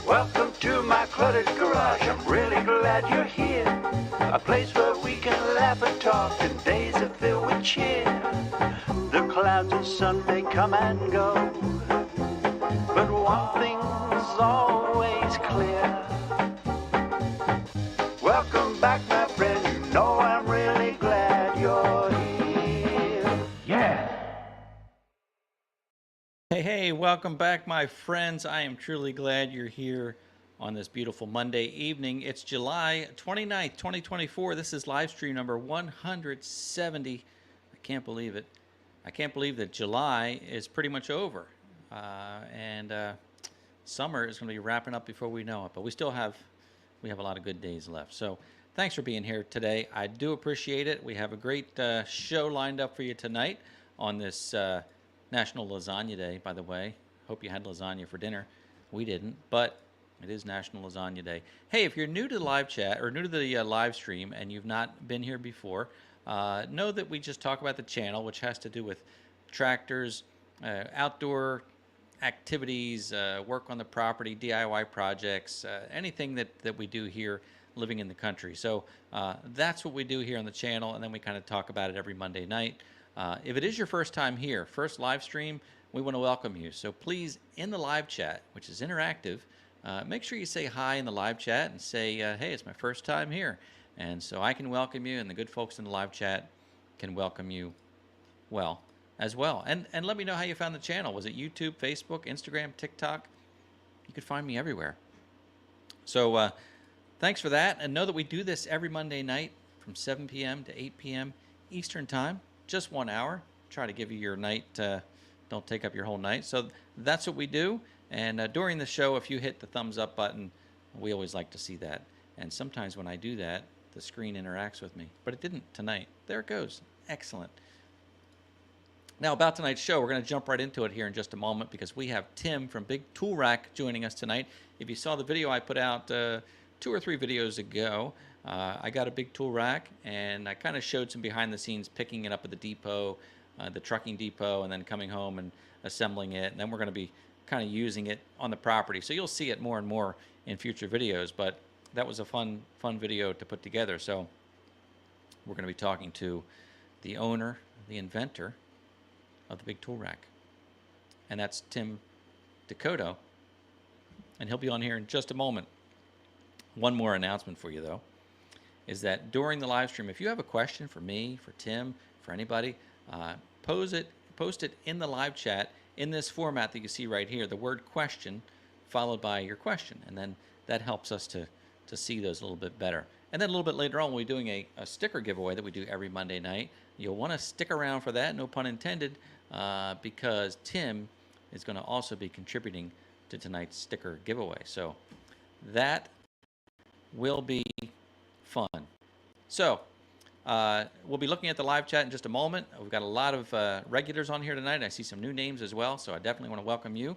Welcome to my cluttered garage. I'm really glad you're here. A place where we can laugh and talk and days are filled with cheer. The clouds and sun may come and go, but one thing's always clear. Welcome back, my friend. You know I'm really glad you're here. Yeah. Hey, welcome back, my friends. I am truly glad you're here on this beautiful Monday evening. It's July 29th, 2024. This is Livestream number 170. I can't believe it. I can't believe that July is pretty much over. And summer is going to be wrapping up before we know it. But we have a lot of good days left. So thanks for being here today. I do appreciate it. We have a great show lined up for you tonight on this National Lasagna Day, by the way. Hope you had lasagna for dinner. We didn't, but it is National Lasagna Day. Hey, if you're new to the live chat or new to the live stream and you've not been here before, know that we just talk about the channel, which has to do with tractors, outdoor activities, work on the property, DIY projects, anything that we do here living in the country. So that's what we do here on the channel, and then we kind of talk about it every Monday night. If it is your first time here, first live stream, we want to welcome you. So please, in the live chat, which is interactive, make sure you say hi in the live chat and say, hey, it's my first time here. And so I can welcome you, and the good folks in the live chat can welcome you as well. And let me know how you found the channel. Was it YouTube, Facebook, Instagram, TikTok? You could find me everywhere. So thanks for that. And know that we do this every Monday night from 7 p.m. to 8 p.m. Eastern Time. Just 1 hour. Try to give you your night. Don't take up your whole night. So that's what we do. And during the show, if you hit the thumbs up button, we always like to see that. And sometimes when I do that, the screen interacts with me. But it didn't tonight. There it goes. Excellent. Now, about tonight's show, we're going to jump right into it here in just a moment because we have Tim from Big Tool Rack joining us tonight. If you saw the video I put out 2 or 3 videos ago, I got a big tool rack, and I kind of showed some behind the scenes picking it up at the depot, the trucking depot, and then coming home and assembling it. And then we're going to be kind of using it on the property. So you'll see it more and more in future videos, but that was a fun video to put together. So we're going to be talking to the owner, the inventor of the Big Tool Rack. And that's Tim Descoteaux. And he'll be on here in just a moment. One more announcement for you, though, is that during the live stream, if you have a question for me, for Tim, for anybody, post it in the live chat in this format that you see right here, the word question followed by your question. And then that helps us to see those a little bit better. And then a little bit later on, we'll be doing a sticker giveaway that we do every Monday night. You'll want to stick around for that, no pun intended, because Tim is going to also be contributing to tonight's sticker giveaway. So that will be fun. So we'll be looking at the live chat in just a moment. We've got a lot of regulars on here tonight. I see some new names as well, so I definitely want to welcome you.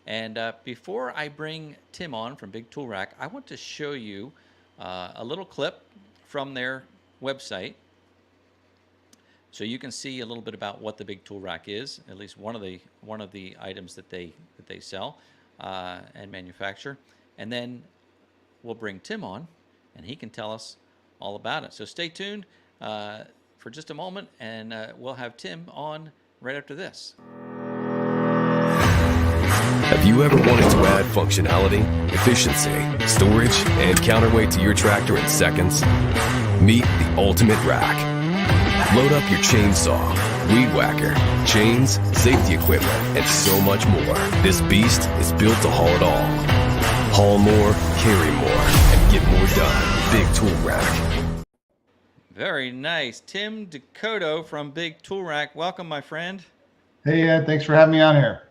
And before I bring Tim on from Big Tool Rack, I want to show you a little clip from their website so you can see a little bit about what the Big Tool Rack is, at least one of the items that they sell and manufacture. And then we'll bring Tim on, and he can tell us all about it. So stay tuned for just a moment, and we'll have Tim on right after this. Have you ever wanted to add functionality, efficiency, storage, and counterweight to your tractor in seconds? Meet the ultimate rack. Load up your chainsaw, weed whacker, chains, safety equipment, and so much more. This beast is built to haul it all. Haul more, carry more, and get more done. Big Tool Rack. Very nice. Tim Descoteaux from Big Tool Rack. Welcome, my friend. Hey, Ed. Thanks for having me on here.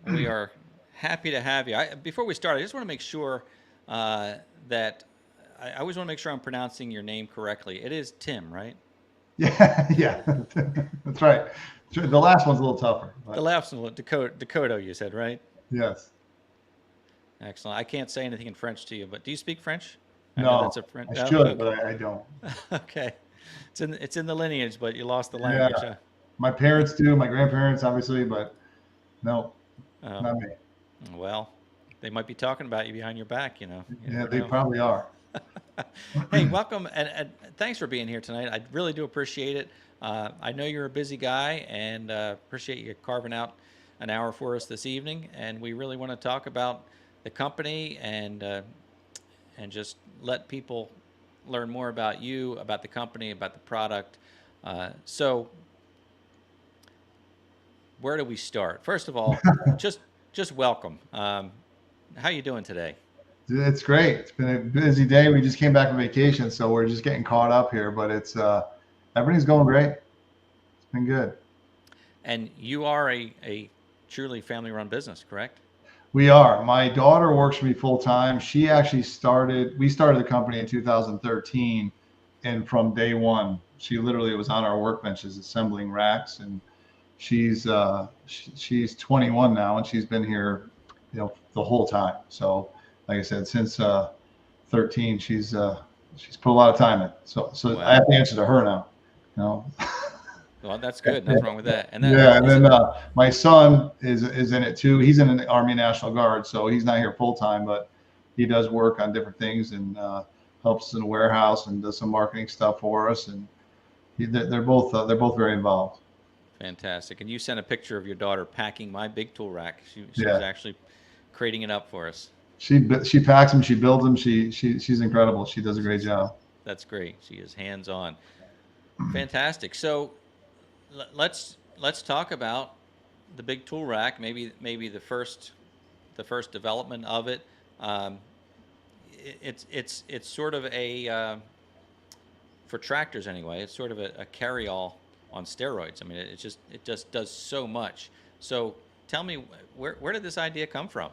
We are happy to have you. Before we start, I just want to make sure that I always want to make sure I'm pronouncing your name correctly. It is Tim, right? Yeah, that's right. The last one's a little tougher. The last one, Descoteaux, you said, right? Yes. Excellent. I can't say anything in French to you, but do you speak French? No, that's a French. I should, but I don't. Okay, it's in the lineage, but you lost the language. Yeah. My parents do, my grandparents, obviously, but no, not me. Well, they might be talking about you behind your back, you know. Yeah, they probably are. Hey, welcome, and thanks for being here tonight. I really do appreciate it. I know you're a busy guy, and appreciate you carving out an hour for us this evening. And we really want to talk about the company and just let people learn more about you, about the company, about the product. So, where do we start? First of all, just welcome. How you doing today? It's great. It's been a busy day. We just came back from vacation, so we're just getting caught up here. But it's everything's going great. It's been good. And you are a truly family-run business, correct? We are. My daughter works for me full time. She actually we started the company in 2013, and from day one, she literally was on our workbenches assembling racks. And she's 21 now, and she's been here, the whole time. So, like I said, since 13, she's put a lot of time in. So wow. I have to answer to her now. Well, that's good. Nothing wrong with that. And then my son is in it too. He's in the Army National Guard, so he's not here full time, but he does work on different things and helps us in the warehouse and does some marketing stuff for us. And they're both very involved. Fantastic. And you sent a picture of your daughter packing my Big Tool Rack. She was actually crating it up for us. She packs them. She builds them. She's incredible. She does a great job. That's great. She is hands-on. Fantastic. So let's talk about the Big Tool Rack. Maybe the first development of it. It's sort of a for tractors anyway. It's sort of a carry-all on steroids. I mean, it just does so much. So tell me, where did this idea come from?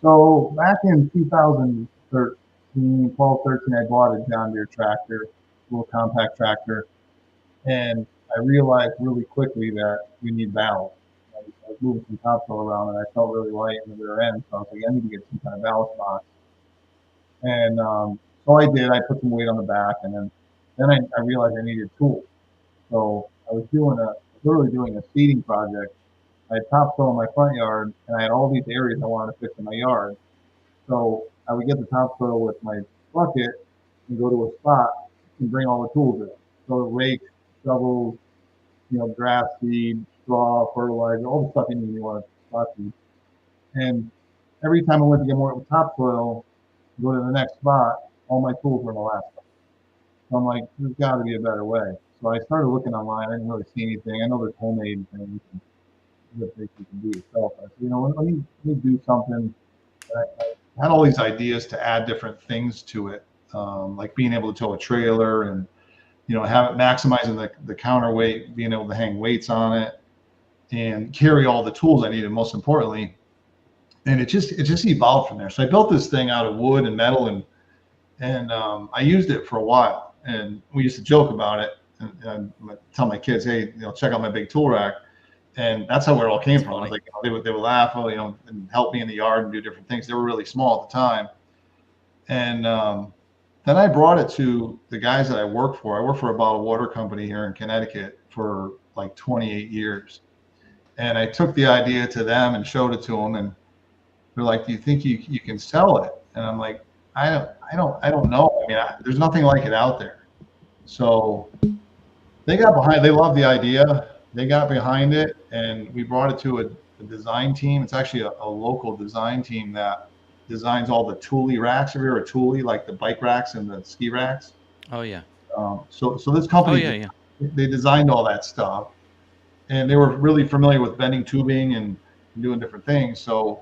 So back in 2013, 12, 13, I bought a John Deere tractor, a little compact tractor, and I realized really quickly that we need ballast. I was moving some topsoil around, and I felt really light in the rear end, so I was like, I need to get some kind of ballast box. And so I did. I put some weight on the back, and then I realized I needed tools. So I was literally doing a seeding project. I had topsoil in my front yard, and I had all these areas I wanted to fix in my yard. So I would get the topsoil with my bucket and go to a spot and bring all the tools in. So rakes, shovels, grass seed, straw, fertilizer, all the stuff you need when you want to spot seed. And every time I went to get more topsoil, go to the next spot, all my tools were in the last spot. So I'm like, there's got to be a better way. So I started looking online. I didn't really see anything. I know there's homemade things that you can do yourself. I said, let me do something. I had all these ideas to add different things to it, like being able to tow a trailer and have it maximizing the counterweight, being able to hang weights on it, and carry all the tools I needed. Most importantly, and it just evolved from there. So I built this thing out of wood and metal, and I used it for a while. And we used to joke about it and tell my kids, hey, check out my Big Tool Rack. And that's how it all came from. I was like, they would laugh, and help me in the yard and do different things. They were really small at the time. And then I brought it to the guys that I work for. I work for a bottled water company here in Connecticut for like 28 years. And I took the idea to them and showed it to them. And they're like, do you think you can sell it? And I'm like, I don't know. I mean, there's nothing like it out there. So they got behind. They loved the idea. They got behind it, and we brought it to a design team. It's actually a local design team that designs all the Thule racks. Have you ever heard of Thule, like the bike racks and the ski racks? Oh yeah. So this Oh company, yeah, yeah. they designed all that stuff, and they were really familiar with bending tubing and doing different things. So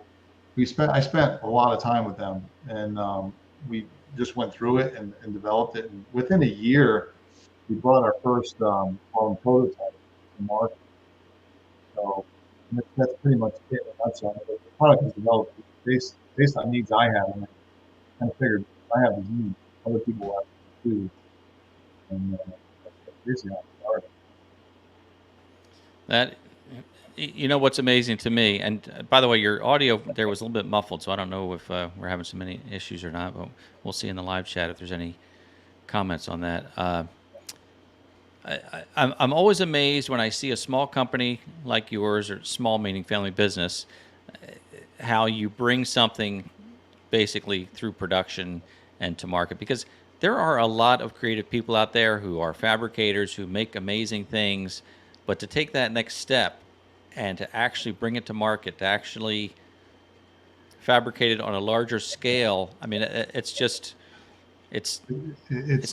I spent a lot of time with them, and we just went through it and developed it. And within a year, we brought our first prototype to market. So that's pretty much it in a nutshell. The product is developed based on needs I had, and I kind of figured if I have these needs, other people will have them too. And that's basically how it started. That, you know, what's amazing to me, and by the way, your audio there was a little bit muffled, so I don't know if we're having so many issues or not, but we'll see in the live chat if there's any comments on that. I'm always amazed when I see a small company like yours, or small meaning family business, how you bring something basically through production and to market, because there are a lot of creative people out there who are fabricators who make amazing things, but to take that next step and to actually bring it to market, to actually fabricate it on a larger scale, I mean, it's just it's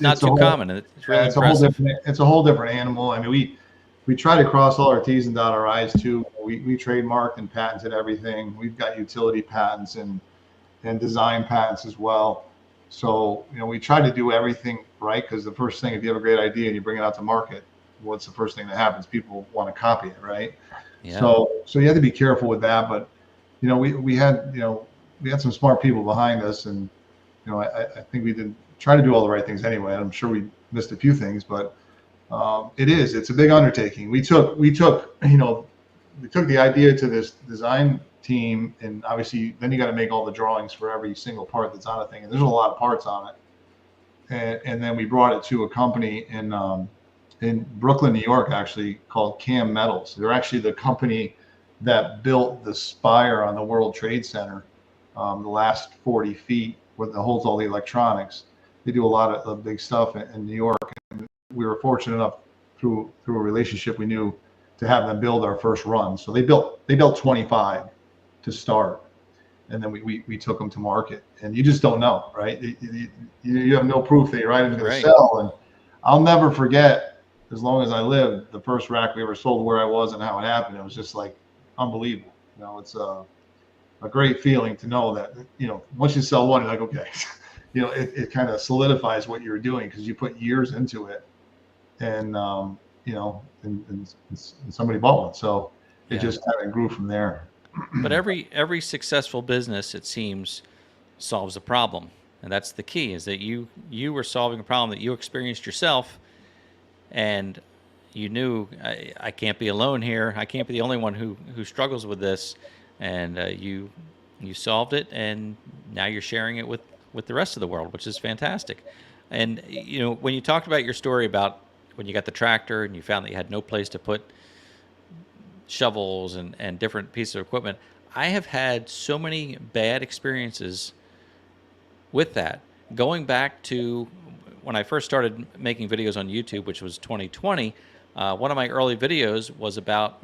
not too common, and it's really impressive. It's a whole different animal. I mean, we try to cross all our T's and dot our I's too. We trademarked and patented everything. We've got utility patents and design patents as well. So, you know, we try to do everything right, because the first thing, if you have a great idea and you bring it out to market, what's the first thing that happens? People want to copy it, right? Yeah. So you have to be careful with that. But, you know, we had some smart people behind us, and, you know, I think we did try to do all the right things anyway. I'm sure we missed a few things, but it's a big undertaking. We took the idea to this design team, and obviously then you got to make all the drawings for every single part that's on a thing, and there's a lot of parts on it. And then we brought it to a company in Brooklyn, New York, actually, called Cam Metals. They're actually the company that built the spire on the World Trade Center, the last 40 feet, that holds all the electronics. They do a lot of big stuff in New York, and we were fortunate enough through a relationship we knew to have them build our first run. So they built 25 to start, and then we took them to market. And you just don't know, right? You have no proof that your item's going to sell. And I'll never forget, as long as I live, the first rack we ever sold, where I was and how it happened. It was just like unbelievable. You know, it's a great feeling to know that, you know, once you sell one, you're like, okay, you know, it kind of solidifies what you're doing, because you put years into it, and you know, and somebody bought one, so it just kind of grew from there. But every successful business, it seems, solves a problem, and that's the key. Is that you were solving a problem that you experienced yourself, and you knew, I can't be alone here. I can't be the only one who struggles with this, and you solved it, and now you're sharing it with the rest of the world, which is fantastic. And, you know, when you talked about your story about when you got the tractor and you found that you had no place to put shovels and different pieces of equipment, I have had so many bad experiences with that. Going back to when I first started making videos on YouTube, which was 2020, one of my early videos was about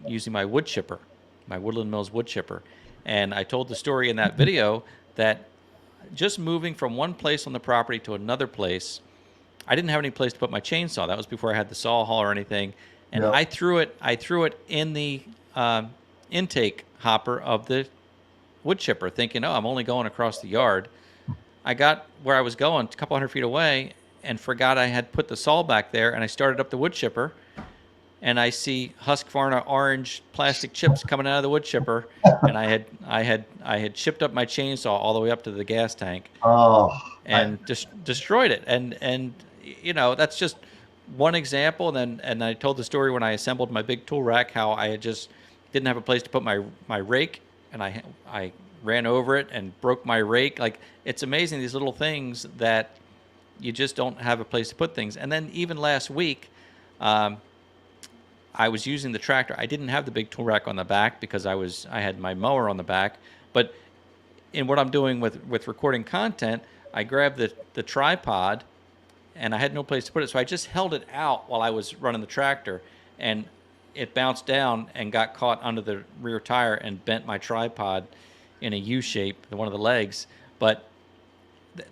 using my wood chipper, my Woodland Mills wood chipper. And I told the story in that video that just moving from one place on the property to another place, I didn't have any place to put my chainsaw. That was before I had the saw haul or anything. And I threw it in the intake hopper of the wood chipper, thinking, oh, I'm only going across the yard. I got where I was going, a couple hundred feet away, and forgot I had put the saw back there. And I started up the wood chipper, and I see Husqvarna orange plastic chips coming out of the wood chipper, and I had chipped up my chainsaw all the way up to the gas tank, and destroyed it. And you know, that's just one example. And I told the story when I assembled my big tool rack, how I had just didn't have a place to put my rake, and I ran over it and broke my rake. Like, it's amazing, these little things that you just don't have a place to put things. And then even last week, I was using the tractor. I didn't have the big tool rack on the back because I had my mower on the back, but in what I'm doing with recording content, I grabbed the tripod, and I had no place to put it, so I just held it out while I was running the tractor, and it bounced down and got caught under the rear tire and bent my tripod in a U shape, one of the legs. But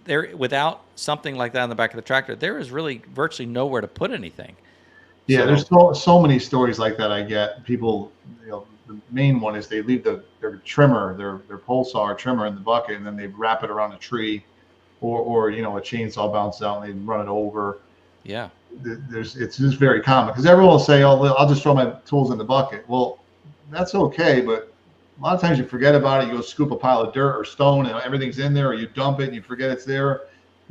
there, without something like that on the back of the tractor, there is really virtually nowhere to put anything. Yeah, So, there's so many stories like that I get. People, the main one is they leave their trimmer, their pole saw or trimmer in the bucket, and then they wrap it around a tree, or a chainsaw bounces out and they run it over. yeah. It's just very common because everyone will say, "Oh, I'll just throw my tools in the bucket." Well, that's okay, but a lot of times you forget about it. You go scoop a pile of dirt or stone and everything's in there, or you dump it and you forget it's there,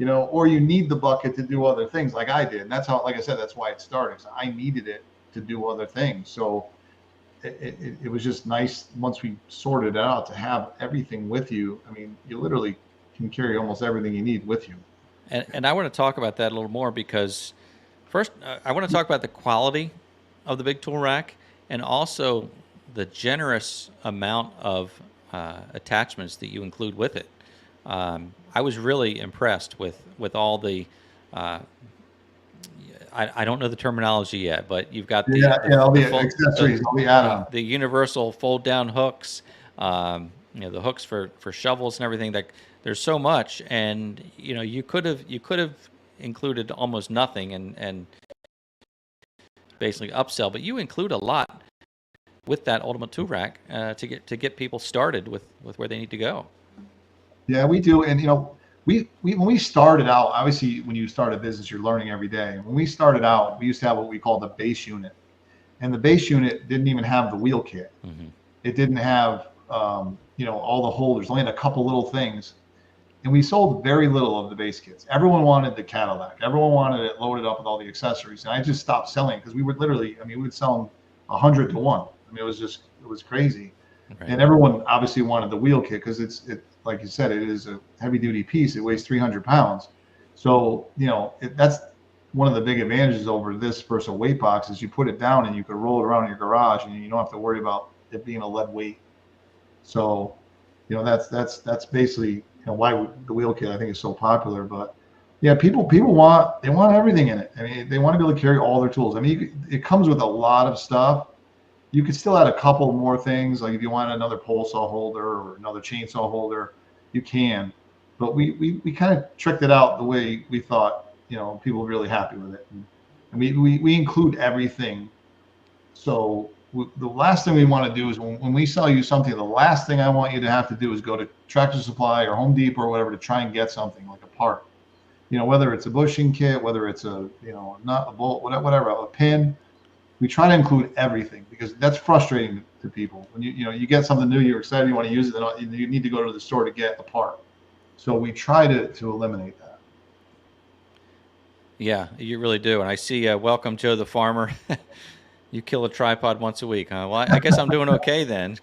or you need the bucket to do other things like I did. And that's how, like I said, that's why it started. So I needed it to do other things. So it was just nice once we sorted it out to have everything with you. I mean, you literally can carry almost everything you need with you. And I want to talk about that a little more because first, I want to talk about the quality of the big tool rack and also the generous amount of attachments that you include with it. I was really impressed with all the. I don't know the terminology yet, but you've got all the accessories, all the add-ons, the universal fold-down hooks, the hooks for shovels and everything. That there's so much, and you could have included almost nothing and basically upsell, but you include a lot with that ultimate tool rack to get people started with where they need to go. Yeah, we do, and we when we started out, obviously when you start a business, you're learning every day. When we started out, we used to have what we call the base unit, and the base unit didn't even have the wheel kit. Mm-hmm. It didn't have all the holders, only had a couple little things. And we sold very little of the base kits. Everyone wanted the Cadillac. Everyone wanted it loaded up with all the accessories. And I just stopped selling because we would literally, we would sell them 100 to 1. It was crazy. Right. And everyone obviously wanted the wheel kit because it like you said, it is a heavy duty piece. It weighs 300 pounds. So, that's one of the big advantages over this versus a weight box is you put it down and you can roll it around in your garage and you don't have to worry about it being a lead weight. So, that's basically why the wheel kit I think is so popular. But yeah, people want everything in it. They want to be able to carry all their tools. It comes with a lot of stuff. You could still add a couple more things, like if you want another pole saw holder or another chainsaw holder, you can. But we kind of tricked it out the way we thought people were really happy with it, and we include everything. So the last thing we want to do is when we sell you something, the last thing I want you to have to do is go to Tractor Supply or Home Depot or whatever to try and get something like a part. Whether it's a bushing kit, whether it's a nut, a bolt, whatever, a pin. We try to include everything because that's frustrating to people. When you get something new, you're excited, you want to use it, then you need to go to the store to get a part. So we try to eliminate that. Yeah, you really do. And I see Welcome Joe the Farmer. You kill a tripod once a week, huh? Well, I guess I'm doing okay then.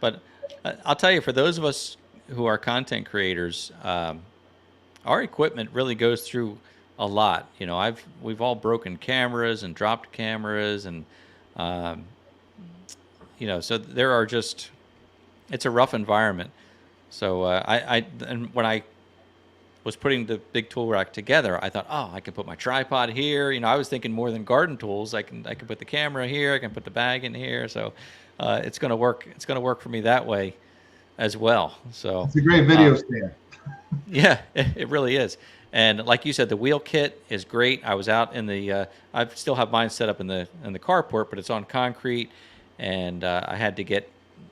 But I'll tell you, for those of us who are content creators, our equipment really goes through a lot. We've all broken cameras and dropped cameras, and so there are it's a rough environment. So and when I was putting the big tool rack together, I thought, I can put my tripod here. I was thinking more than garden tools. I can put the camera here. I can put the bag in here. So it's going to work. It's going to work for me that way as well. So it's a great video stand. Yeah, it really is. And like you said, the wheel kit is great. I was out in the I still have mine set up in the carport, but it's on concrete, and I had to get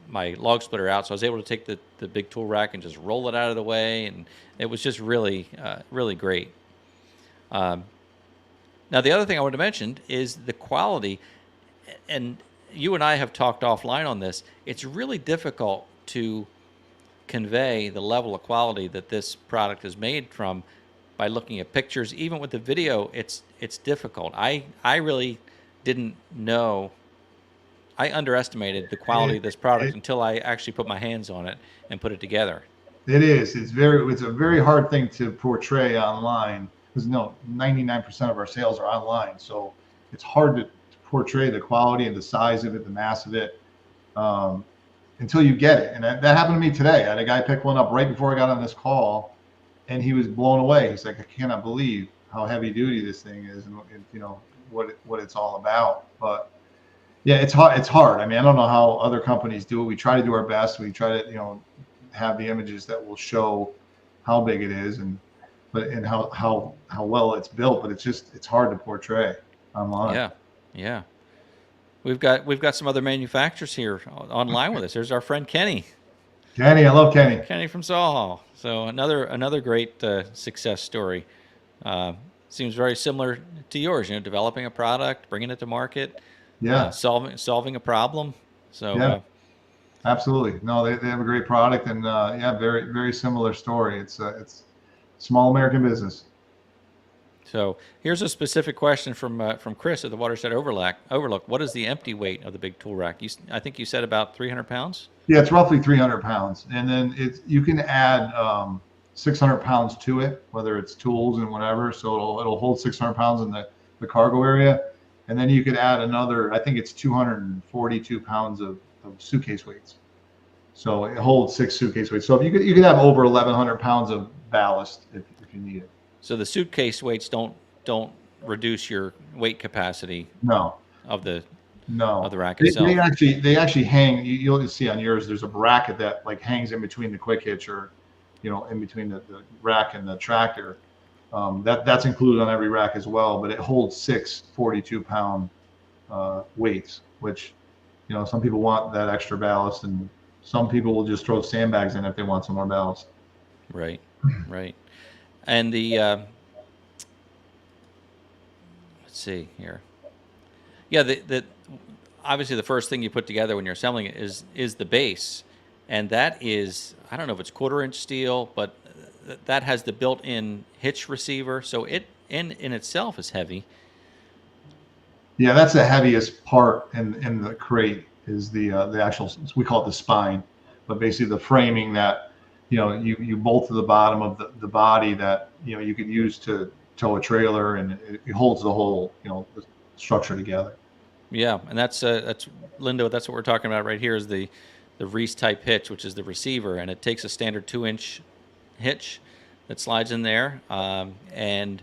my log splitter out, so I was able to take the big tool rack and just roll it out of the way, and it was just really really great. Now the other thing I wanted to mention is the quality, and you and I have talked offline on this. It's really difficult to convey the level of quality that this product is made from by looking at pictures. Even with the video, it's difficult. I really didn't know. I underestimated the quality of this product until I actually put my hands on it and put it together. It is. It's a very hard thing to portray online because 99% of our sales are online. So it's hard to portray the quality and the size of it, the mass of it. until you get it. And that happened to me today. I had a guy pick one up right before I got on this call, and he was blown away. He's like, I cannot believe how heavy duty this thing is, and you know what it's all about. But yeah, it's hard. It's hard. I mean, I don't know how other companies do it. We try to do our best. We try to, have the images that will show how big it is and how well it's built. But it's hard to portray online. Yeah, yeah. We've got some other manufacturers here online with us. There's our friend Kenny. Kenny, I love Kenny. Kenny from Sawhall. So another great success story. Seems very similar to yours. Developing a product, bringing it to market. Yeah. Solving a problem. So yeah, absolutely. No, they have a great product, and very very similar story. It's small American business. So here's a specific question from Chris at the Watershed Overlook. What is the empty weight of the big tool rack? I think you said about 300 pounds. Yeah, it's roughly 300 pounds, and then you can add 600 pounds to it, whether it's tools and whatever. So it'll hold 600 pounds in the cargo area. And then you could add another, I think it's 242 pounds of suitcase weights. So it holds 6 suitcase weights. So if you could have over 1,100 pounds of ballast if you need it. So the suitcase weights don't reduce your weight capacity. No. Of the rack itself. They actually hang. You'll see on yours. There's a bracket that like hangs in between the quick hitch or, in between the rack and the tractor. That's included on every rack as well, but it holds 6 42-pound weights, which, some people want that extra ballast, and some people will just throw sandbags in if they want some more ballast. Right, right. And the let's see here. Yeah, the obviously the first thing you put together when you're assembling it is the base, and that is, I don't know if it's 1/4-inch steel, but that has the built-in hitch receiver, so it in itself is heavy. Yeah, that's the heaviest part in the crate is the actual, we call it the spine, but basically the framing that you bolt to the bottom of the body that you could use to tow a trailer, and it holds the whole the structure together. Yeah, and that's Lindo. That's what we're talking about right here is the Reese type hitch, which is the receiver, and it takes a standard 2-inch hitch that slides in there, and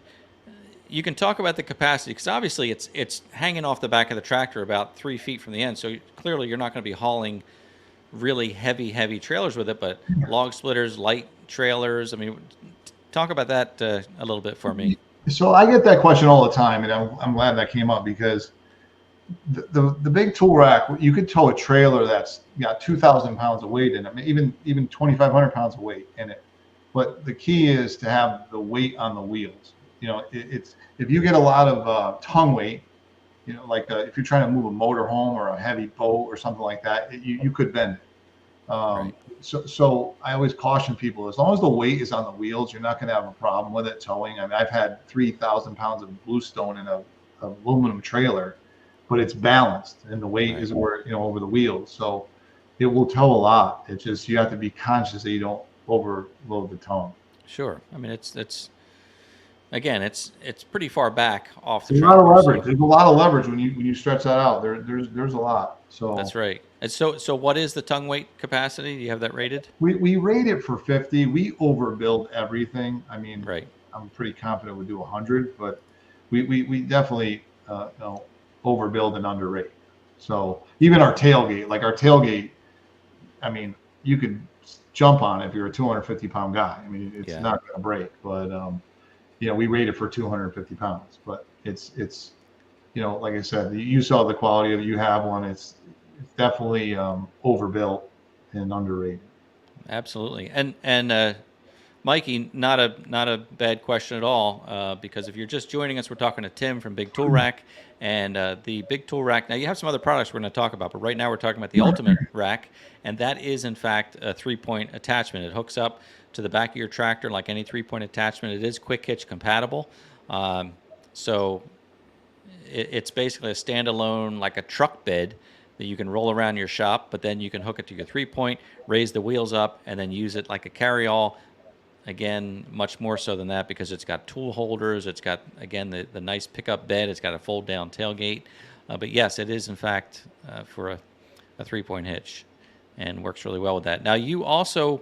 you can talk about the capacity because obviously it's hanging off the back of the tractor about 3 feet from the end, so clearly you're not going to be hauling really heavy trailers with it, but log splitters, light trailers. I mean, talk about that a little bit for me. So I get that question all the time, and I'm glad that came up because the big tool rack, you could tow a trailer that's got 2,000 pounds of weight in it, even 2,500 pounds of weight in it. But the key is to have the weight on the wheels. It's if you get a lot of tongue weight, like if you're trying to move a motor home or a heavy boat or something like that, you could bend it. Right. So I always caution people, as long as the weight is on the wheels, you're not going to have a problem with it towing. I mean, I've had 3,000 pounds of bluestone in a aluminum trailer, but it's balanced and the weight is over the wheels. So it will tow a lot. It's just, you have to be conscious that you don't overload the tongue. Sure. I mean, it's again, it's pretty far back off the There's tractor. a lot of leverage. There's a lot of leverage when you stretch that out. There's a lot. So that's right. And so what is the tongue weight capacity? Do you have that rated? We rate it for 50. We overbuild everything. I mean, right. I'm pretty confident we'll do 100, but we definitely overbuild and underrate. So even our tailgate, I mean, you could jump on it if you're a 250-pound guy. I mean, it's not going to break, but we rate it for 250 pounds. But it's like I said, you saw the quality of it. You have one. It's definitely overbuilt and underrated. Absolutely. And Mikey, not a bad question at all, because if you're just joining us, we're talking to Tim from Big Tool Rack, and the Big Tool Rack. Now you have some other products we're going to talk about, but right now we're talking about the Ultimate Rack, and that is in fact a 3-point attachment. It hooks up to the back of your tractor like any 3-point attachment. It is quick hitch compatible, so it's basically a standalone, like a truck bed that you can roll around your shop, but then you can hook it to your 3-point, raise the wheels up, and then use it like a carry-all. Again, much more so than that because it's got tool holders. It's got, again, the nice pickup bed. It's got a fold-down tailgate. But yes, it is, in fact, for a 3-point hitch. and works really well with that. Now, you also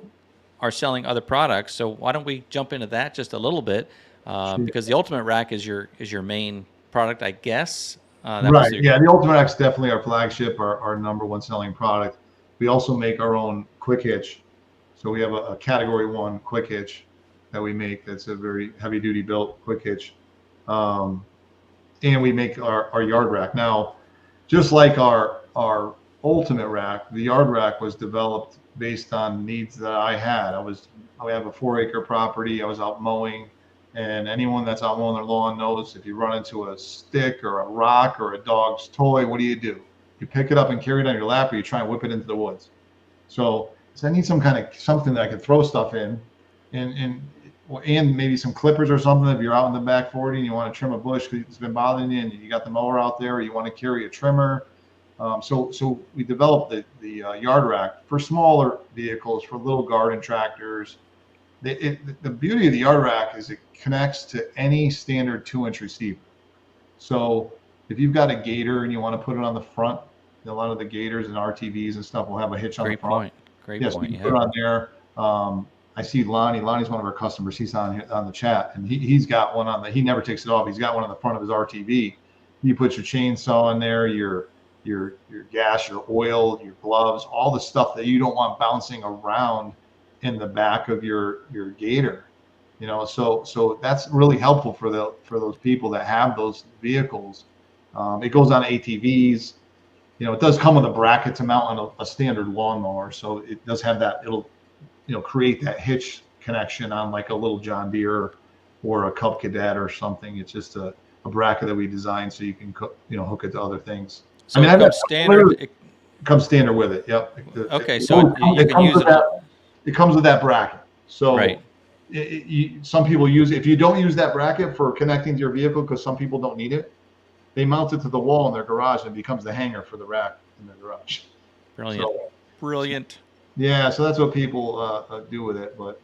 are selling other products, so why don't we jump into that just a little bit? Sure. Because the Ultimate Rack is your main product, I guess. Right. Yeah. The Ultimate Rack is definitely our flagship, our number one selling product. We also make our own quick hitch. So we have a category 1 quick hitch that we make. That's a very heavy duty built quick hitch. And we make our yard rack. Now, just like our Ultimate Rack, the yard rack was developed based on needs that I had. I have a 4-acre property. I was out mowing, and anyone that's out mowing their lawn knows if you run into a stick or a rock or a dog's toy, what do? You pick it up and carry it on your lap, or you try and whip it into the woods. So I need something that I can throw stuff in, and maybe some clippers or something if you're out in the back 40 and you want to trim a bush because it's been bothering you and you got the mower out there, or you want to carry a trimmer. So we developed the yard rack for smaller vehicles, for little garden tractors. The beauty of the yard rack is it connects to any standard 2-inch receiver. So if you've got a gator and you want to put it on the front, a lot of the gators and RTVs and stuff will have a hitch on the front. Great point. You can put it on there. I see Lonnie. Lonnie's one of our customers. He's on the chat, and he's got one on he never takes it off. He's got one on the front of his RTV. You put your chainsaw in there, your gas, your oil, your gloves, all the stuff that you don't want bouncing around in the back of your gator. So that's really helpful for those people that have those vehicles. It goes on ATVs. It does come with a bracket to mount on a standard lawnmower, so it does have that. It'll create that hitch connection on like a little John Deere or a Cub Cadet or something. It's just a bracket that we designed so you can hook it to other things. So it comes standard. It comes standard with it. Yep. Okay, so you can use it. It comes with that bracket. So right. Some people use it. If you don't use that bracket for connecting to your vehicle, because some people don't need it, they mount it to the wall in their garage and it becomes the hanger for the rack in their garage. Brilliant. Yeah, so that's what people do with it. But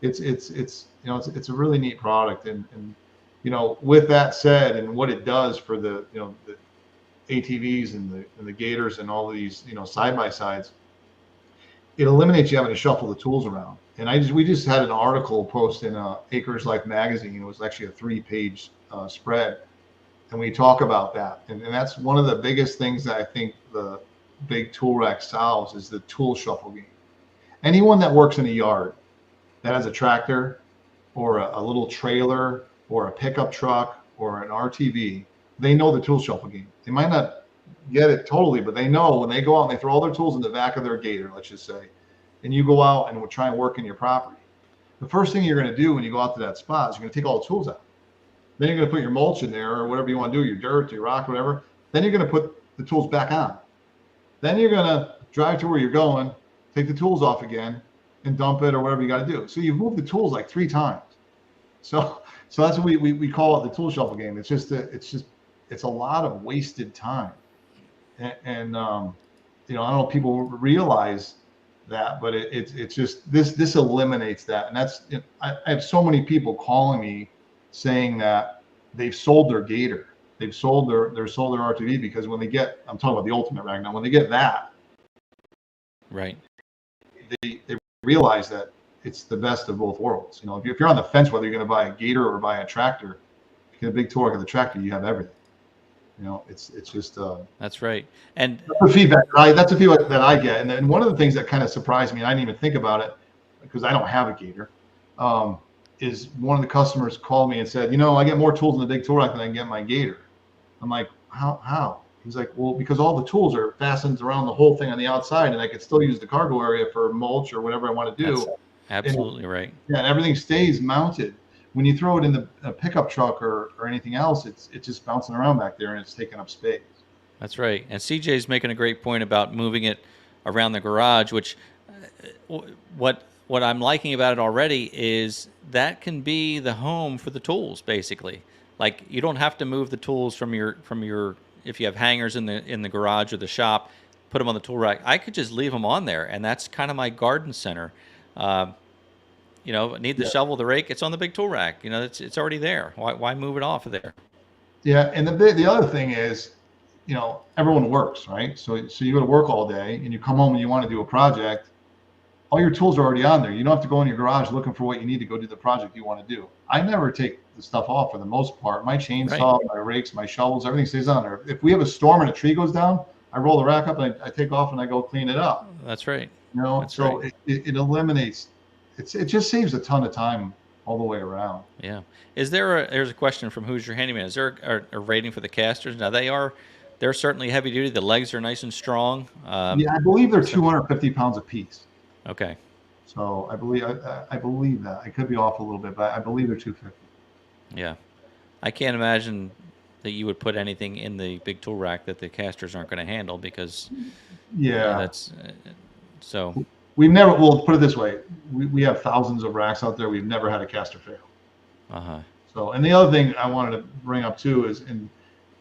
it's a really neat product, and with that said, and what it does for the ATVs and the gators and all of these side by sides, it eliminates you having to shuffle the tools around. And we just had an article posted in Acres Life magazine. It was actually a 3-page spread, and we talk about that. And that's one of the biggest things that I think the big tool rack solves is the tool shuffle game. Anyone that works in a yard that has a tractor or a little trailer or a pickup truck or an RTV, they know the tool shuffle game. They might not get it totally, but they know when they go out and they throw all their tools in the back of their gator, let's just say, and you go out and we'll try and work in your property. The first thing you're going to do when you go out to that spot is you're going to take all the tools out. Then you're going to put your mulch in there or whatever you want to do, your dirt, your rock, whatever. Then you're going to put the tools back on. Then you're going to drive to where you're going, take the tools off again, and dump it or whatever you got to do. So you've moved the tools like 3 times. So that's what we call it, the tool shuffle game. It's a lot of wasted time. And I don't know if people realize that, but it's just this eliminates that. And that's I have so many people calling me saying that they've sold their gator, they've sold their RTV because when they get, I'm talking about the Ultimate Rack now, when they get that, right, they realize that it's the best of both worlds. If you're on the fence whether you're going to buy a gator or buy a tractor, if you get a big torque of the tractor, you have everything. It's just that's right. And that's the feedback that I get. And then one of the things that kind of surprised me, and I didn't even think about it because I don't have a gator, is one of the customers called me and said, I get more tools in the big tool rack than I can get in my gator. I'm like, how? He's like, well, because all the tools are fastened around the whole thing on the outside, and I could still use the cargo area for mulch or whatever I want to do. That's absolutely right. Yeah, and everything stays mounted. When you throw it in a pickup truck or anything else, it's just bouncing around back there and it's taking up space. That's right. And CJ's making a great point about moving it around the garage, which what I'm liking about it already is that can be the home for the tools, basically. Like you don't have to move the tools from your if you have hangers in the garage or the shop, put them on the tool rack. I could just leave them on there, and that's kind of my garden center. Need the shovel, the rake, it's on the big tool rack. It's already there. Why move it off of there? Yeah, and the other thing is, everyone works, right? So you go to work all day and you come home and you want to do a project. All your tools are already on there. You don't have to go in your garage looking for what you need to go do the project you want to do. I never take the stuff off for the most part. My chainsaw, my rakes, my shovels, everything stays on there. If we have a storm and a tree goes down, I roll the rack up and I take off and I go clean it up. That's right. That's so right. It eliminates. It just saves a ton of time all the way around. Yeah. There's a question from Who's Your Handyman? Is there a rating for the casters? Now they're certainly heavy duty. The legs are nice and strong. Yeah, I believe they're 250 pounds a piece. Okay. So I believe that. I could be off a little bit, but I believe they're 250. Yeah. I can't imagine that you would put anything in the big tool rack that the casters aren't going to handle because that's so. We've never. Well, put it this way: we have thousands of racks out there. We've never had a caster fail. So, and the other thing I wanted to bring up too is, and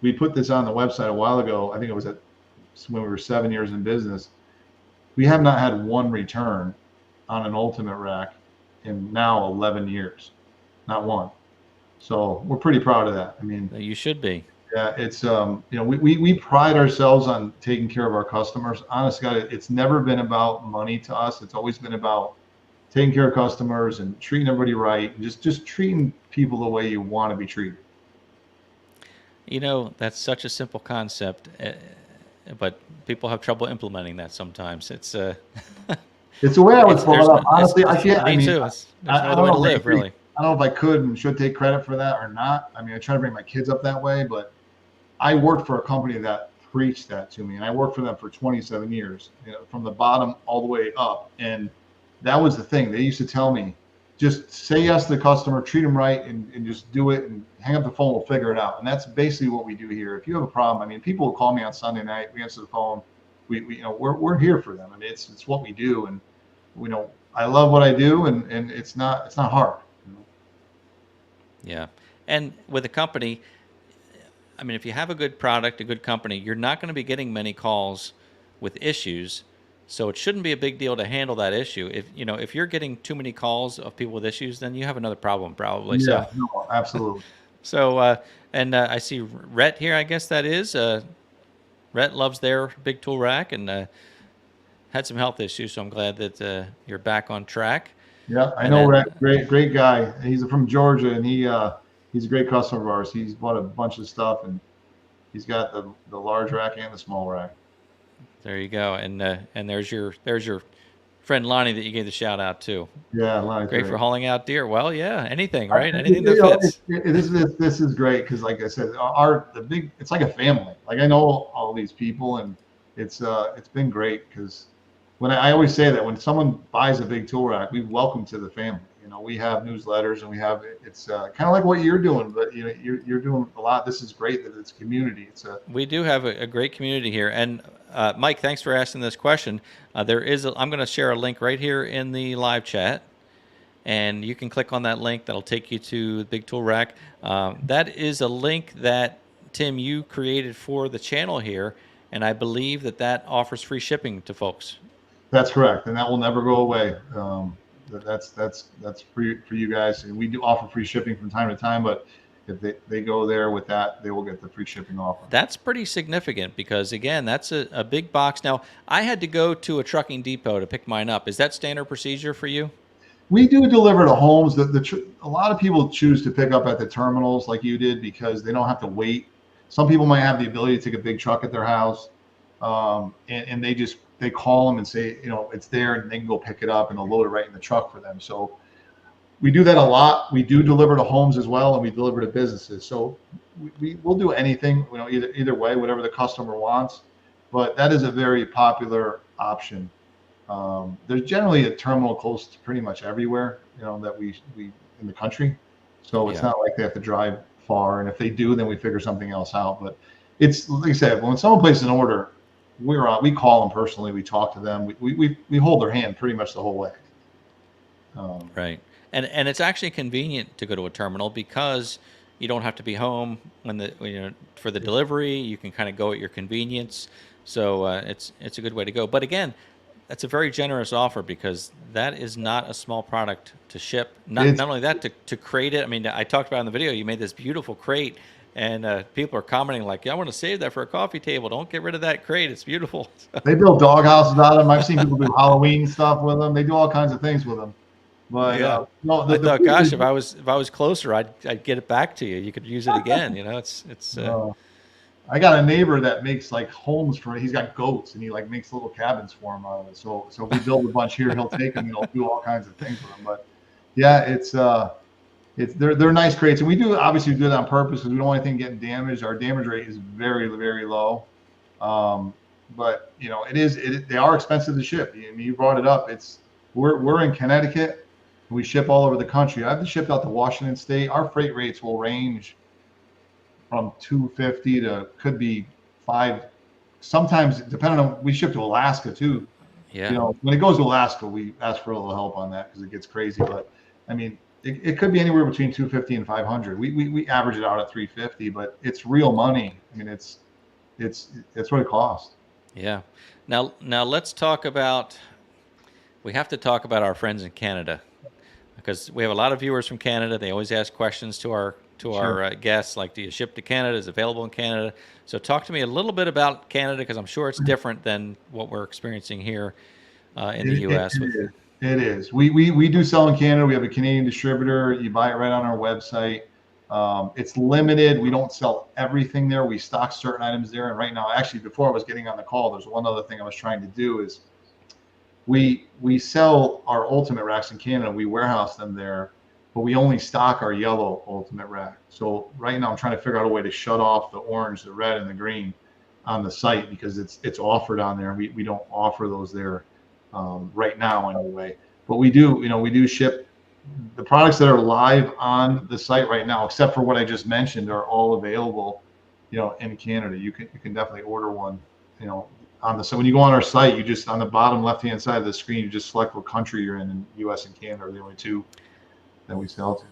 we put this on the website a while ago. I think it was when we were 7 years in business. We have not had one return on an ultimate rack in now 11 years, not one. So we're pretty proud of that. I mean, you should be. Yeah, it's we pride ourselves on taking care of our customers. Honest God, it's never been about money to us. It's always been about taking care of customers and treating everybody right, and just treating people the way you want to be treated. That's such a simple concept, but people have trouble implementing that sometimes. It's the way I was brought up. Honestly, I can't. Me too. There's no other way to live, really. I don't know if I could and should take credit for that or not. I mean, I try to bring my kids up that way, but I worked for a company that preached that to me, and I worked for them for 27 years, from the bottom all the way up. And that was the thing. They used to tell me, just say yes to the customer, treat them right, and just do it, and hang up the phone, we'll figure it out. And that's basically what we do here. If you have a problem, I mean, people will call me on Sunday night, we answer the phone, we're here for them. I mean, it's what we do, and I love what I do, and it's not hard. Yeah. And with a company, I mean, if you have a good product, a good company, you're not going to be getting many calls with issues. So it shouldn't be a big deal to handle that issue. If you're getting too many calls of people with issues, then you have another problem probably. Yeah, no, absolutely. So, and I see Rhett here, I guess that is. Rhett loves their big tool rack and had some health issues. So I'm glad that you're back on track. Yeah, I know Rhett, great guy. He's from Georgia, and he's a great customer of ours. He's bought a bunch of stuff, and he's got the large rack and the small rack. There you go, and there's your friend Lonnie that you gave the shout out to. Yeah, Lonnie. Great for hauling out deer. Well, yeah, anything, right? Anything that fits. This is great because, like I said, it's like a family. Like I know all these people, and it's been great because. When I always say that when someone buys a big tool rack, we welcome to the family. We have newsletters, and it's kind of like what you're doing, but you're doing a lot. This is great that it's community. We do have a great community here. And Mike, thanks for asking this question. I'm going to share a link right here in the live chat, and you can click on that link. That'll take you to the big tool rack. That is a link that Tim, you created for the channel here, and I believe that offers free shipping to folks. That's correct, and that will never go away. That's free for you guys. And we do offer free shipping from time to time, but if they go there with that, they will get the free shipping offer. That's pretty significant because, again, that's a big box. Now, I had to go to a trucking depot to pick mine up. Is that standard procedure for you? We do deliver to homes. A lot of people choose to pick up at the terminals like you did because they don't have to wait. Some people might have the ability to take a big truck at their house, and they call them and say, it's there, and they can go pick it up and they'll load it right in the truck for them. So we do that a lot. We do deliver to homes as well, and we deliver to businesses. So we'll do anything, either way, whatever the customer wants. But that is a very popular option. There's generally a terminal close to pretty much everywhere, that we in the country. So it's not like they have to drive far. And if they do, then we figure something else out. But it's like I said, when someone places an order, we call them personally. We talk to them. We hold their hand pretty much the whole way. Right. And it's actually convenient to go to a terminal because you don't have to be home for the delivery. You can kind of go at your convenience. So it's a good way to go. But again, that's a very generous offer because that is not a small product to ship. Not only that, to crate it. I mean, I talked about in the video, you made this beautiful crate And people are commenting like, "Yeah, I want to save that for a coffee table. Don't get rid of that crate. It's beautiful." They build dog houses out of them. I've seen people do Halloween stuff with them. They do all kinds of things with them. But Yeah. no, I the thought, food gosh, is, if I was closer, I'd get it back to you. You could use it again. You know, it's I got a neighbor that makes like homes for. He's got goats and he like makes little cabins for them out of it. So if we build a bunch here, he'll take them and he'll do all kinds of things with them. But yeah, it's they're nice crates, and we do obviously do it on purpose because we don't want anything getting damaged. Our damage rate is very, very low. But you know, they are expensive to ship. I mean, you brought it up. We're in Connecticut. We ship all over the country. I've shipped out to Washington State. Our freight rates will range from 250 to could be 5. Sometimes depending on, we ship to Alaska too. yeah. You know, when it goes to Alaska, we ask for a little help on that because it gets crazy. But I mean, it could be anywhere between 250 and 500. We average it out at 350, but it's real money. I mean, it's what it costs. Yeah. Now let's talk about. We have to talk about our friends in Canada, because we have a lot of viewers from Canada. They always ask questions to our guests, like, do you ship to Canada? Is it available in Canada? So talk to me a little bit about Canada, because I'm sure it's different than what we're experiencing here in the U.S. It is. We do sell in Canada. We have a Canadian distributor. You buy it right on our website. It's limited. We don't sell everything there. We stock certain items there. And right now, actually, before I was getting on the call, there's one other thing I was trying to do is we sell our ultimate racks in Canada. We warehouse them there, but we only stock our yellow ultimate rack. So right now I'm trying to figure out a way to shut off the orange, the red, and the green on the site because it's offered on there. We don't offer those there right now anyway. But we do ship the products that are live on the site right now, except for what I just mentioned, are all available, you know, in Canada. You can definitely order one, you know, so when you go on our site, you just on the bottom left-hand side of the screen, you just select what country you're in, and U.S. and Canada are the only two that we sell to.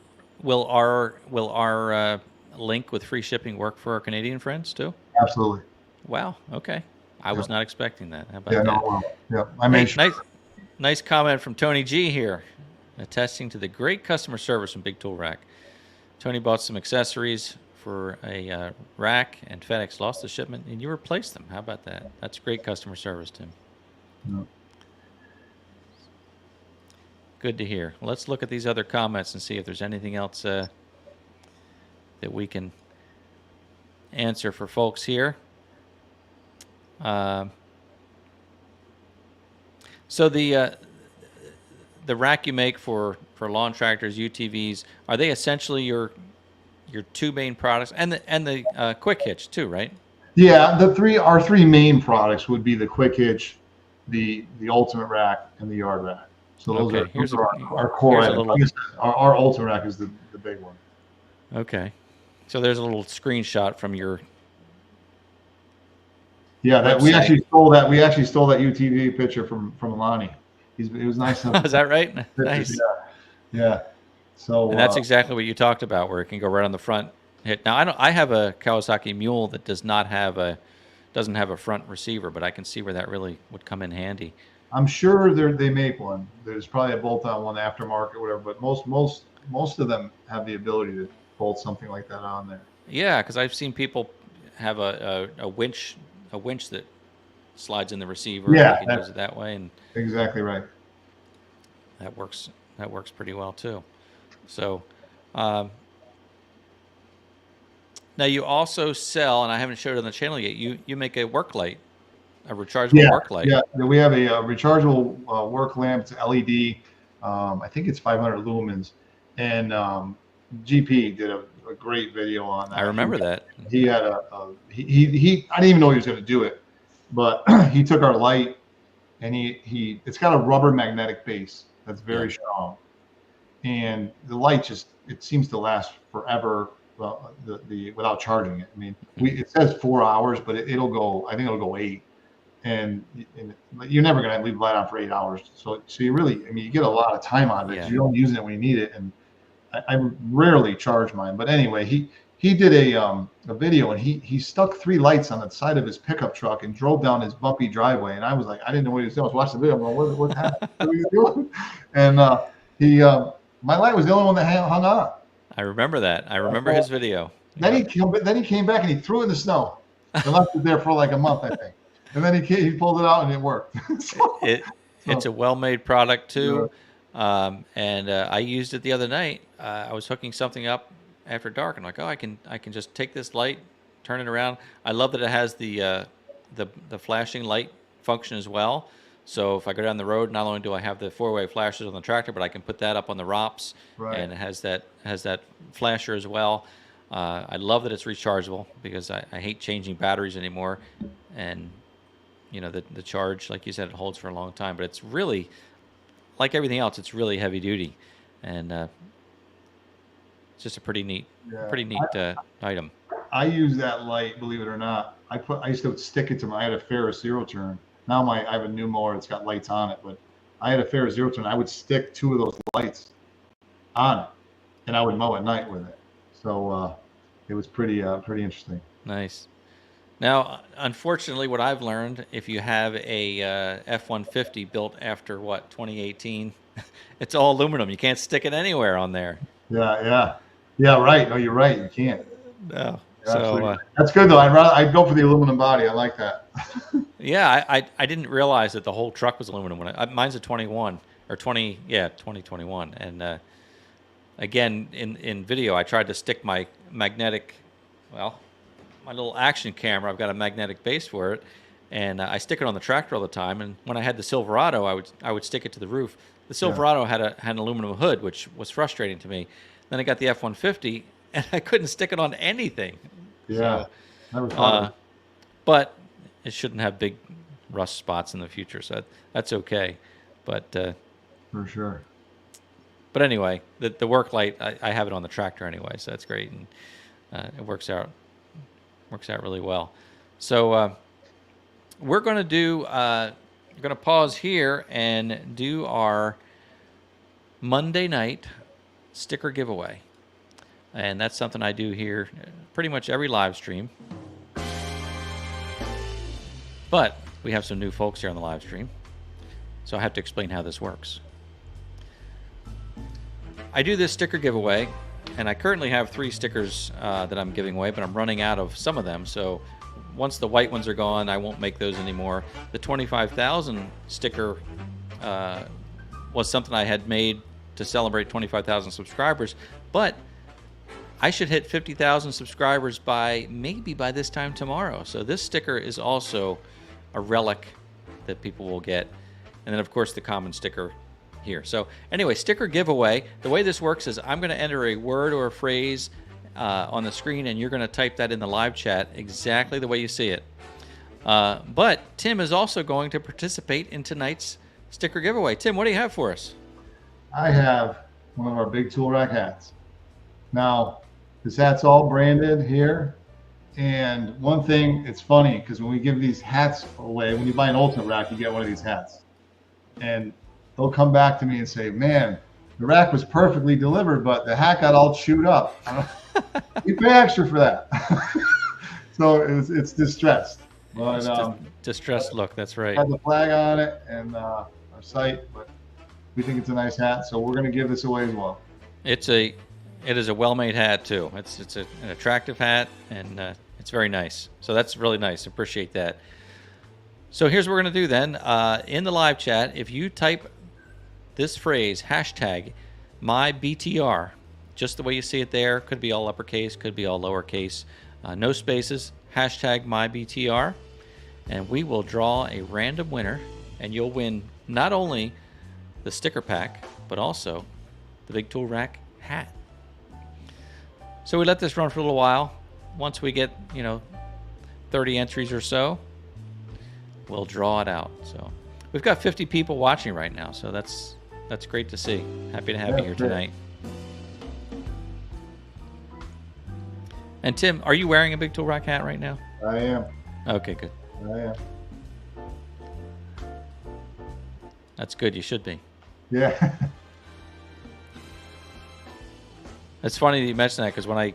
Will our link with free shipping work for our Canadian friends too? Absolutely. Wow. Okay. I was not expecting that. How about Yeah, that? no, yeah. I made sure. Nice comment from Tony G here, attesting to the great customer service from Big Tool Rack. Tony bought some accessories for a rack, and FedEx lost the shipment, and you replaced them. How about that? That's great customer service, Tim. Yeah. Good to hear. Let's look at these other comments and see if there's anything else that we can answer for folks here. So the rack you make for lawn tractors, UTVs, are they essentially your two main products, and the quick hitch too, right? Yeah, our three main products would be the quick hitch, the ultimate rack, and the yard rack. So those are our core items. Our ultimate rack is the big one. Okay, so there's a little screenshot from your. Yeah, website. we actually stole that. We actually stole that UTV picture from Lonnie. It was nice. Is that right? Nice. Yeah. So and that's exactly what you talked about, where it can go right on the front hit. Now I have a Kawasaki Mule that doesn't have a front receiver, but I can see where that really would come in handy. I'm sure they make one. There's probably a bolt-on one aftermarket, or whatever. But most of them have the ability to bolt something like that on there. Yeah, because I've seen people have a winch that slides in the receiver. Yeah, and you can use it that way, and exactly right. That works pretty well too. So now you also sell, and I haven't showed it on the channel yet. You make a work light, a rechargeable work light. Yeah, we have a rechargeable work lamp. It's LED. I think it's 500 lumens, and GP did a great video on that. I remember that. He had he I didn't even know he was going to do it, but he took our light, and it's got a rubber magnetic base that's very strong, and the light it seems to last forever. Well, without charging it. I mean, it says 4 hours, but it'll go. I think it'll go 8, and you're never going to leave the light on for 8 hours. So you really, I mean, you get a lot of time out of it. Yeah. You don't use it when you need it, and I rarely charge mine. But anyway, he did a video, and he stuck 3 lights on the side of his pickup truck and drove down his bumpy driveway. And I was like, I didn't know what he was doing. I was watching the video. I'm like, what happened? What are you doing? And my light was the only one that hung on. I remember that. I remember his video. Then he came back and he threw it in the snow and left it there for like a month, I think. And then he pulled it out and it worked. It's a well-made product too. And I used it the other night. I was hooking something up after dark. I'm like, oh, I can just take this light, turn it around. I love that it has the flashing light function as well. So if I go down the road, not only do I have the 4-way flashes on the tractor, but I can put that up on the ROPS, and it has that flasher as well. I love that it's rechargeable because I hate changing batteries anymore, and the charge, like you said, it holds for a long time. But it's really, like everything else, it's really heavy duty, and it's just a pretty neat item. I use that light, believe it or not. I used to stick it to I had a Ferris zero turn. Now I have a new mower. It's got lights on it, but I had a Ferris zero turn. I would stick 2 of those lights on it, and I would mow at night with it. So it was pretty interesting. Nice. Now, unfortunately, what I've learned, if you have a F-150 built after 2018, it's all aluminum. You can't stick it anywhere on there. Yeah. Right. No, you're right. You can't. No. Yeah, so that's good though. I'd go for the aluminum body. I like that. Yeah, I didn't realize that the whole truck was aluminum. Mine's a 2021, and again in video I tried to stick my magnetic, my little action camera. I've got a magnetic base for it, and I stick it on the tractor all the time. And when I had the Silverado, I would stick it to the roof. The Silverado had an aluminum hood, which was frustrating to me. Then I got the F-150, and I couldn't stick it on anything. Yeah, but it shouldn't have big rust spots in the future, so that's okay. But for sure. But anyway, the work light, I have it on the tractor anyway, so that's great, and it works out really well. So we're going to pause here and do our Monday night sticker giveaway. And that's something I do here pretty much every live stream. But we have some new folks here on the live stream, so I have to explain how this works. I do this sticker giveaway, and I currently have 3 stickers that I'm giving away, but I'm running out of some of them. So once the white ones are gone, I won't make those anymore. The 25,000 sticker was something I had made to celebrate 25,000 subscribers, but I should hit 50,000 subscribers maybe by this time tomorrow. So this sticker is also a relic that people will get. And then, of course, the common sticker here. So anyway, sticker giveaway. The way this works is I'm going to enter a word or a phrase on the screen, and you're going to type that in the live chat exactly the way you see it. But Tim is also going to participate in tonight's sticker giveaway. Tim, what do you have for us? I have one of our big tool rack hats. Now, this hat's all branded here. And one thing, it's funny because when we give these hats away, when you buy an ultimate rack, you get one of these hats. And they'll come back to me and say, man, the rack was perfectly delivered, but the hat got all chewed up. You pay extra for that. So it's distressed. But, distressed look, that's right. Has the flag on it and our site, but we think it's a nice hat, so we're going to give this away as well. It is a well-made hat too. It's an attractive hat, and it's very nice. So that's really nice. Appreciate that. So here's what we're going to do then. In the live chat, if you type this phrase, hashtag MyBTR, just the way you see it there, could be all uppercase, could be all lowercase, no spaces, hashtag MyBTR, and we will draw a random winner, and you'll win not only the sticker pack, but also the Big Tool Rack hat. So we let this run for a little while. Once we get, 30 entries or so, we'll draw it out. So we've got 50 people watching right now, so that's great to see. Happy to have you here tonight. And Tim, are you wearing a Big Tool Rack hat right now? I am. Okay, good. I am. That's good. You should be. Yeah. It's funny that you mentioned that because when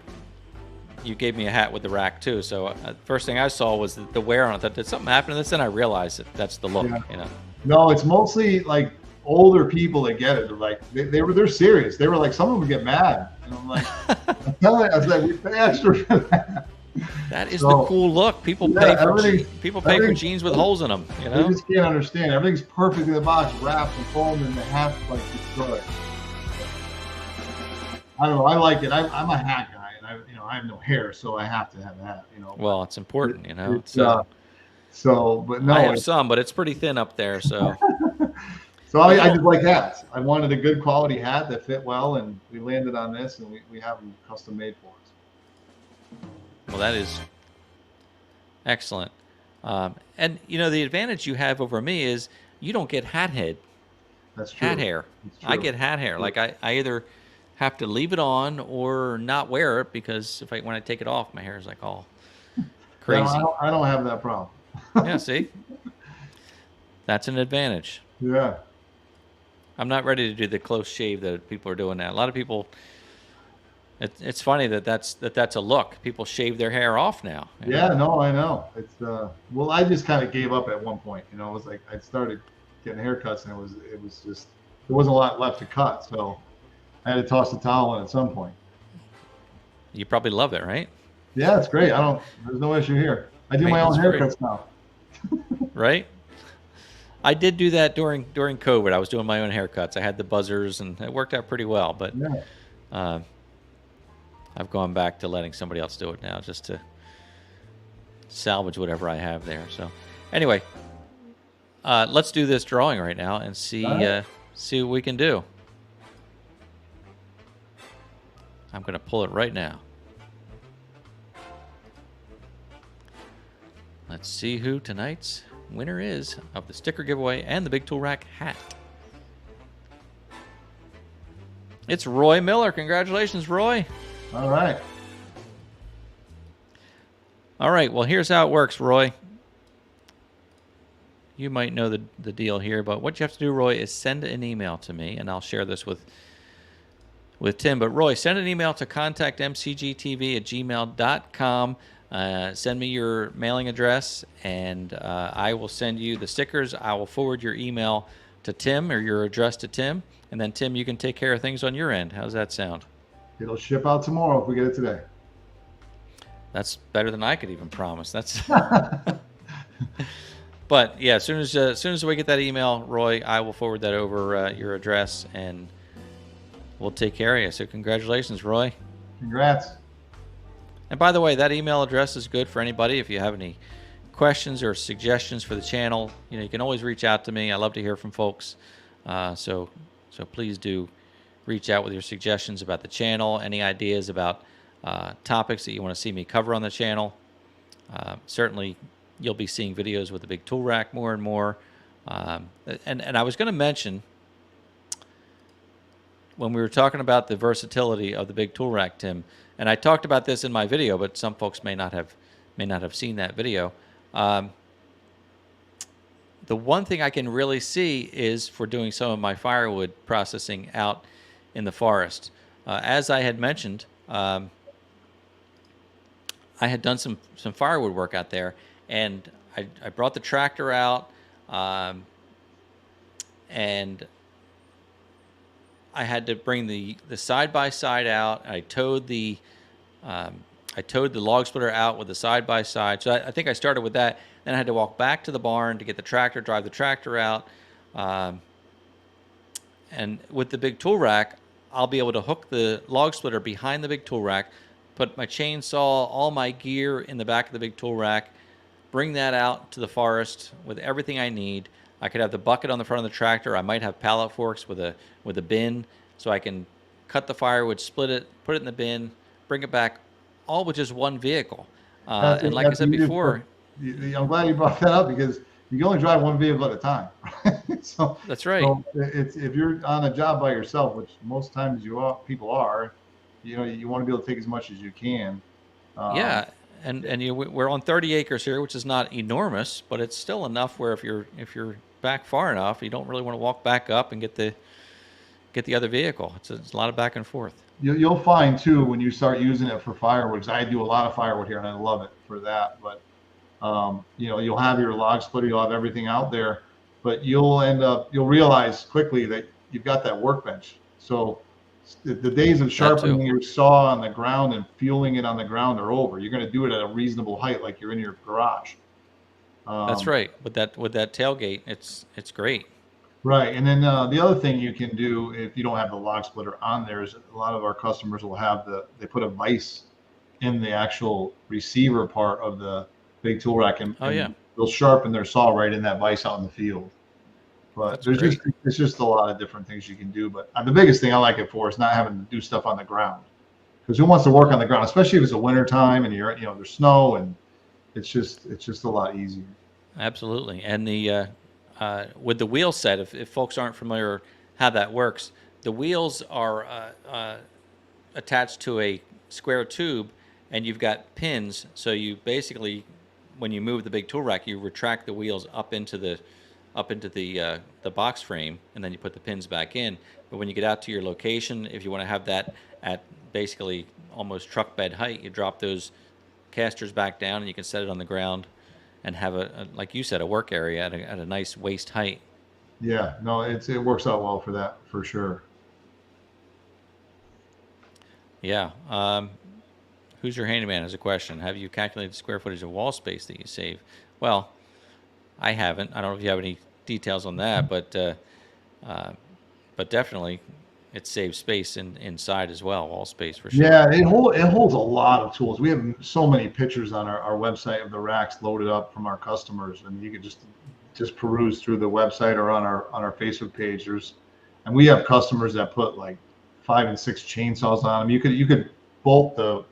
you gave me a hat with the rack too. So first thing I saw was the wear on it. I thought, did something happen to this? Then I realized that's the look. Yeah. No, it's mostly like older people that get it. They're like, they're serious. They were like, some of them would get mad. And I'm like, I'm telling you, I was like, we pay extra for that. That is the cool look. People pay for jeans with holes in them. You know, they just can't understand. Everything's perfect in the box, wrapped and folded, and they have to like destroy it. I don't know. I like it. I'm a hat guy, and I have no hair, so I have to have a hat. Well, it's important. But no, I have some, but it's pretty thin up there. So, so I just like hats. I wanted a good quality hat that fit well, and we landed on this, and we have them custom made for us. Well, that is excellent. And the advantage you have over me is you don't get hat head. That's true. Hat hair. I get hat hair. Like I either have to leave it on or not wear it because when I take it off, my hair is like all crazy. No, I don't have that problem. Yeah, see? That's an advantage. Yeah. I'm not ready to do the close shave that people are doing now. A lot of people, it's funny that's a look. People shave their hair off now. Yeah, no, I know. It's well, I just kind of gave up at one point. It was like I started getting haircuts, and it was just there wasn't a lot left to cut, so I had to toss the towel in at some point. You probably love it, right? Yeah, it's great. There's no issue here. I do my own haircuts now. Right? I did do that during COVID. I was doing my own haircuts. I had the buzzers, and it worked out pretty well. But yeah. I've gone back to letting somebody else do it now, just to salvage whatever I have there. So, anyway, let's do this drawing right now and see what we can do. I'm going to pull it right now. Let's see who tonight's winner is of the sticker giveaway and the Big Tool Rack hat. It's Roy Miller. Congratulations, Roy. All right. All right. Well, here's how it works, Roy. You might know the deal here, but what you have to do, Roy, is send an email to me, and I'll share this with Tim. But, Roy, send an email to contactmcgtv@gmail.com. Send me your mailing address, and I will send you the stickers. I will forward your email to Tim, or your address to Tim, and then, Tim, you can take care of things on your end. How's that sound? It'll ship out tomorrow if we get it today. That's better than I could even promise. That's. But yeah, as soon as we get that email, Roy, I will forward that over your address, and we'll take care of you. So congratulations, Roy. Congrats. And by the way, that email address is good for anybody. If you have any questions or suggestions for the channel, you can always reach out to me. I love to hear from folks. So please do reach out with your suggestions about the channel, any ideas about topics that you want to see me cover on the channel. Certainly, you'll be seeing videos with the Big Tool Rack more and more. And I was going to mention, when we were talking about the versatility of the Big Tool Rack, Tim, and I talked about this in my video, but some folks may not have seen that video. The one thing I can really see is for doing some of my firewood processing out in the forest. As I had mentioned, I had done some firewood work out there, and I brought the tractor out, and I had to bring the side-by-side out. I towed the log splitter out with the side-by-side. So I think I started with that. Then I had to walk back to the barn to get the tractor, drive the tractor out. And with the Big Tool Rack, I'll be able to hook the log splitter behind the Big Tool Rack, put my chainsaw, all my gear in the back of the Big Tool Rack, bring that out to the forest with everything I need. I could have the bucket on the front of the tractor. I might have pallet forks with a bin, so I can cut the firewood, split it, put it in the bin, bring it back, all with just one vehicle. And like I said before, I'm glad you brought that up, because you can only drive one vehicle at a time. So that's right. So if you're on a job by yourself, which most times people are, you want to be able to take as much as you can. Yeah. And we're on 30 acres here, which is not enormous, but it's still enough where if you're back far enough, you don't really want to walk back up and get the other vehicle. It's a lot of back and forth. You'll find too, when you start using it for firewood, because I do a lot of firewood here and I love it for that. But you'll have your log splitter, you'll have everything out there, but you'll realize quickly that you've got that workbench. So the days of sharpening your saw on the ground and fueling it on the ground are over. You're going to do it at a reasonable height, like you're in your garage. That's right. With that tailgate, it's great. Right, and then the other thing you can do if you don't have the log splitter on there is a lot of our customers will have they put a vise in the actual receiver part of the big tool rack, and they'll sharpen their saw right in that vise out in the field. But it's just a lot of different things you can do. But the biggest thing I like it for is not having to do stuff on the ground, because who wants to work on the ground, especially if it's a winter time and there's snow, and it's just a lot easier. Absolutely. And the with the wheel set, if folks aren't familiar how that works, the wheels are attached to a square tube, and you've got pins. So you basically, when you move the big tool rack, you retract the wheels up into the box frame, and then you put the pins back in. But when you get out to your location, if you want to have that at basically almost truck bed height, you drop those casters back down, and you can set it on the ground and have like you said, a work area at a nice waist height. Yeah, no, it works out well for that, for sure. Yeah. Who's your handyman is a question. Have you calculated the square footage of wall space that you save? Well, I haven't. I don't know if you have any details on that, but definitely it saves space inside as well, wall space for sure. Yeah, it holds a lot of tools. We have so many pictures on our website of the racks loaded up from our customers, and you can just peruse through the website or on our Facebook page. And we have customers that put like 5 and 6 chainsaws on them. You could bolt the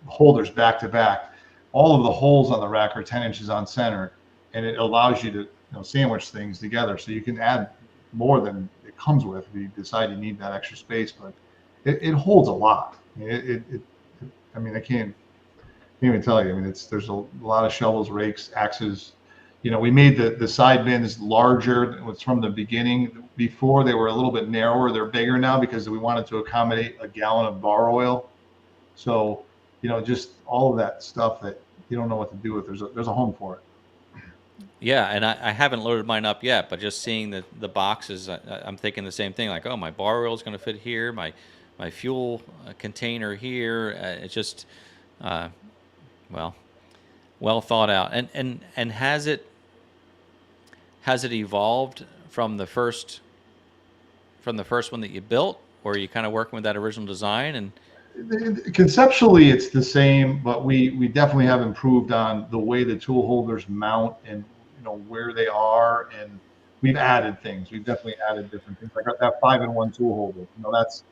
holders back to back. All of the holes on the rack are 10 inches on center, and it allows you to sandwich things together, so you can add more than it comes with if you decide you need that extra space. But it holds a lot. I mean, I can't even tell you. I mean, there's a lot of shovels, rakes, axes. We made the side bins larger. It was from the beginning. Before they were a little bit narrower. They're bigger now because we wanted to accommodate a gallon of bar oil. So just all of that stuff that you don't know what to do with. There's a home for it. Yeah, and I haven't loaded mine up yet, but just seeing the boxes, I'm thinking the same thing. Like, oh, my bar oil is going to fit here, my fuel container here. It's just, well thought out. And has it evolved from the first one that you built, or are you kind of working with that original design? And conceptually, it's the same, but we definitely have improved on the way the tool holders mount and where they are, and we've added things. We've definitely added different things, like that 5-in-1 tool holder. That's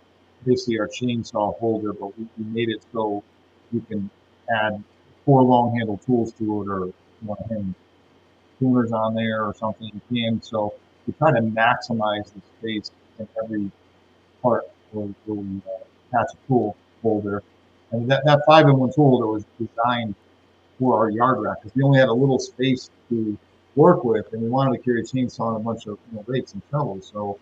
basically our chainsaw holder, but we made it so you can add 4 long handle tools to it, or hang tuners on there or something. You can. So we try to maximize the space in every part where we attach a tool holder. And that 5-in-1 tool holder was designed for our yard rack because we only had a little space to work with, and we wanted to carry a chainsaw and a bunch of rakes and shovels. So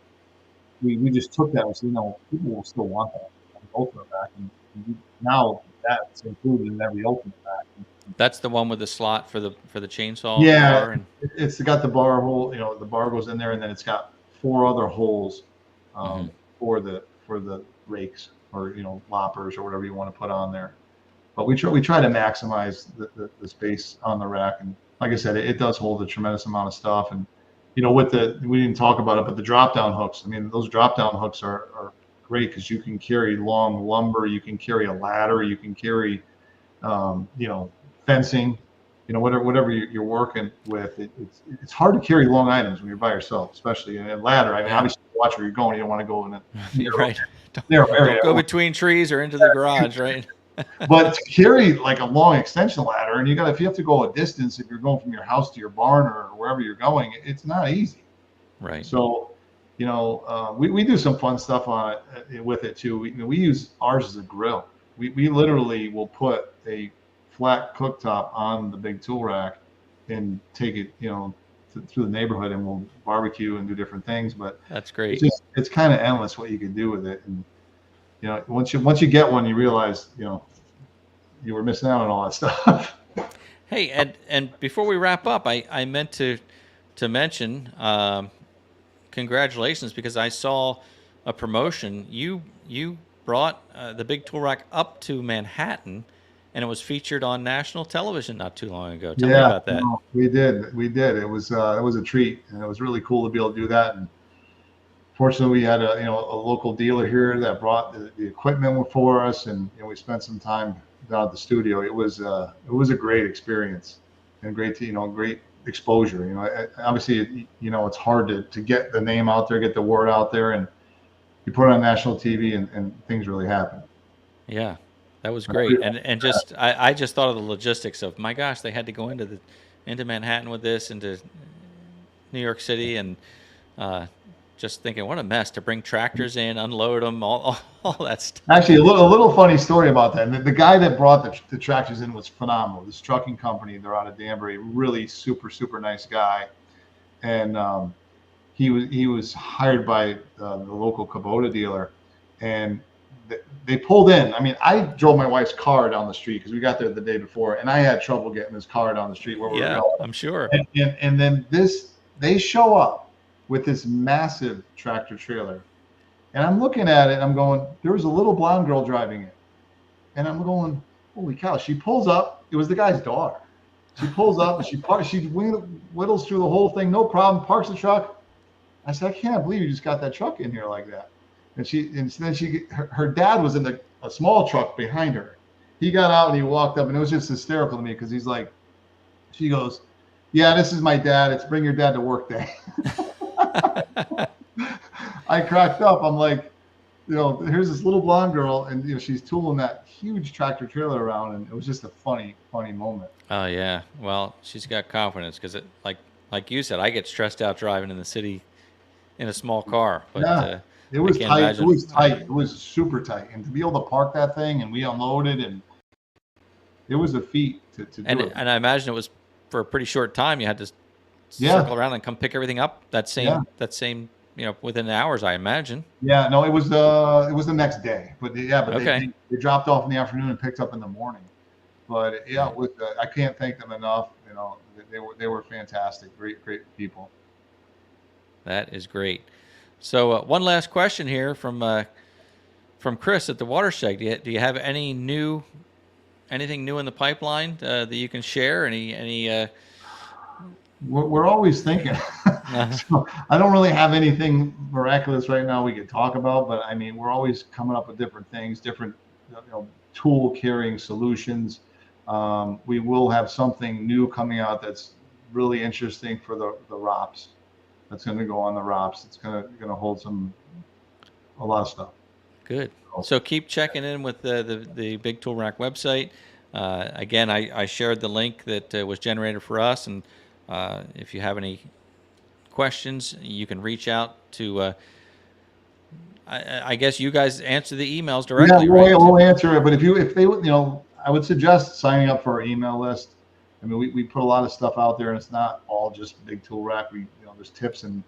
we just took that and said, people will still want that on the ultimate rack, and now that's included in every ultimate rack. That's the one with the slot for the chainsaw. Yeah, bar it's got the bar hole. The bar goes in there, and then it's got 4 other holes for the rakes or loppers or whatever you want to put on there. But we try to maximize the space on the rack, and like I said, it does hold a tremendous amount of stuff. And we didn't talk about it, but the drop down hooks. I mean, those drop down hooks are great because you can carry long lumber, you can carry a ladder, you can carry fencing, whatever you're working with. It's hard to carry long items when you're by yourself, especially in a ladder. I mean, obviously, watch where you're going. You don't want to go in a narrow area. Don't go between trees or into the garage, right? But to carry like a long extension ladder, and if you have to go a distance, if you're going from your house to your barn or wherever you're going, it's not easy. Right. So, we do some fun stuff on it with it too. We use ours as a grill. We literally will put a flat cooktop on the big tool rack and take it, through the neighborhood, and we'll barbecue and do different things. But that's great. It's kind of endless what you can do with it. And once you get one, you realize you were missing out on all that stuff. Hey, and before we wrap up, I meant to to mention, congratulations, because I saw a promotion. You brought the Big Tool Rack up to Manhattan, and it was featured on national television not too long ago. Tell me about that. No, we did. It was a treat, and it was really cool to be able to do that. And fortunately, we had a local dealer here that brought the equipment for us, and we spent some time down at the studio. It was a great experience, and great exposure. Obviously, it's hard to get the name out there, get the word out there, and you put it on national TV, and things really happen. Yeah, that was great. And just I just thought of the logistics of, my gosh, they had to go into Manhattan with this, into New York City, and just thinking, what a mess to bring tractors in, unload them, all that stuff. Actually, a little funny story about that. The guy that brought the tractors in was phenomenal. This trucking company, they're out of Danbury, really super nice guy, and he was hired by the local Kubota dealer, and they pulled in. I mean, I drove my wife's car down the street because we got there the day before, and I had trouble getting this car down the street where we were going. I'm sure. And then they show up with this massive tractor trailer. And I'm looking at it, and I'm going, there was a little blonde girl driving it. And I'm going, holy cow. She pulls up. It was the guy's daughter. She pulls up, and she whittles through the whole thing, no problem, parks the truck. I said, I can't believe you just got that truck in here like that. And then her dad was in a small truck behind her. He got out, and he walked up, and it was just hysterical to me because he's like, she goes, yeah, this is my dad. It's bring your dad to work day. I cracked up. I'm like, here's this little blonde girl, and she's tooling that huge tractor trailer around, and it was just a funny moment. Oh yeah, well, she's got confidence because like you said, I get stressed out driving in the city in a small car. But yeah, it was tight. Imagine. It was tight. It was super tight, and to be able to park that thing, and we unloaded, and it was a feat to do it. And I imagine it was for a pretty short time. You had to circle around and come pick everything up that same within hours, I imagine. Yeah, no, it was the next day, but okay. They dropped off in the afternoon and picked up in the morning. But yeah, I can't thank them enough. They were fantastic, great people. That is great. So one last question here from Chris at the Watershed. Do you have anything new in the pipeline that you can share? Any We're always thinking. So I don't really have anything miraculous right now we could talk about, but I mean, we're always coming up with different things, different tool carrying solutions. We will have something new coming out that's really interesting for the ROPS. That's going to go on the ROPS. It's going to hold a lot of stuff. Good. So keep checking in with the Big Tool Rack website. Again, I shared the link that was generated for us, and if you have any questions, you can reach out to. I guess you guys answer the emails directly. Yeah, right? we'll answer it. But if they I would suggest signing up for our email list. I mean, we put a lot of stuff out there, and it's not all just Big Tool Rack. There's tips and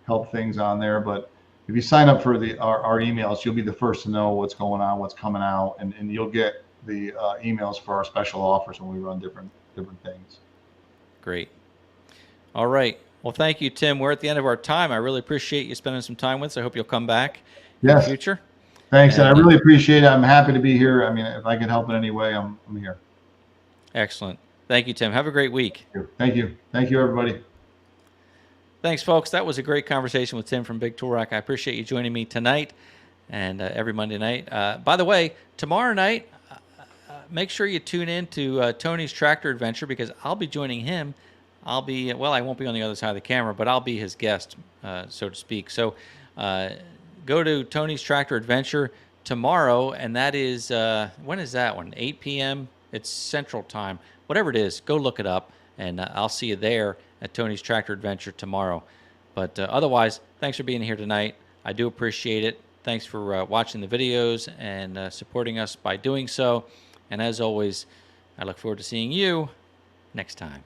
help things on there. But if you sign up for our emails, you'll be the first to know what's going on, what's coming out, and you'll get the emails for our special offers when we run different things. Great. All right. Well, thank you, Tim. We're at the end of our time. I really appreciate you spending some time with us. I hope you'll come back in the future. Thanks, and I really appreciate it. I'm happy to be here. I mean, if I can help in any way, I'm here. Excellent. Thank you, Tim. Have a great week. Thank you. Thank you, everybody. Thanks, folks. That was a great conversation with Tim from Big Tool Rack. I appreciate you joining me tonight and every Monday night. By the way, tomorrow night, make sure you tune in to Tony's Tractor Adventure, because I'll be joining him. I won't be on the other side of the camera, but I'll be his guest, so to speak. So go to Tony's Tractor Adventure tomorrow, and that is, when is that one? 8 p.m.? It's Central Time. Whatever it is, go look it up, and I'll see you there at Tony's Tractor Adventure tomorrow. But otherwise, thanks for being here tonight. I do appreciate it. Thanks for watching the videos and supporting us by doing so. And as always, I look forward to seeing you next time.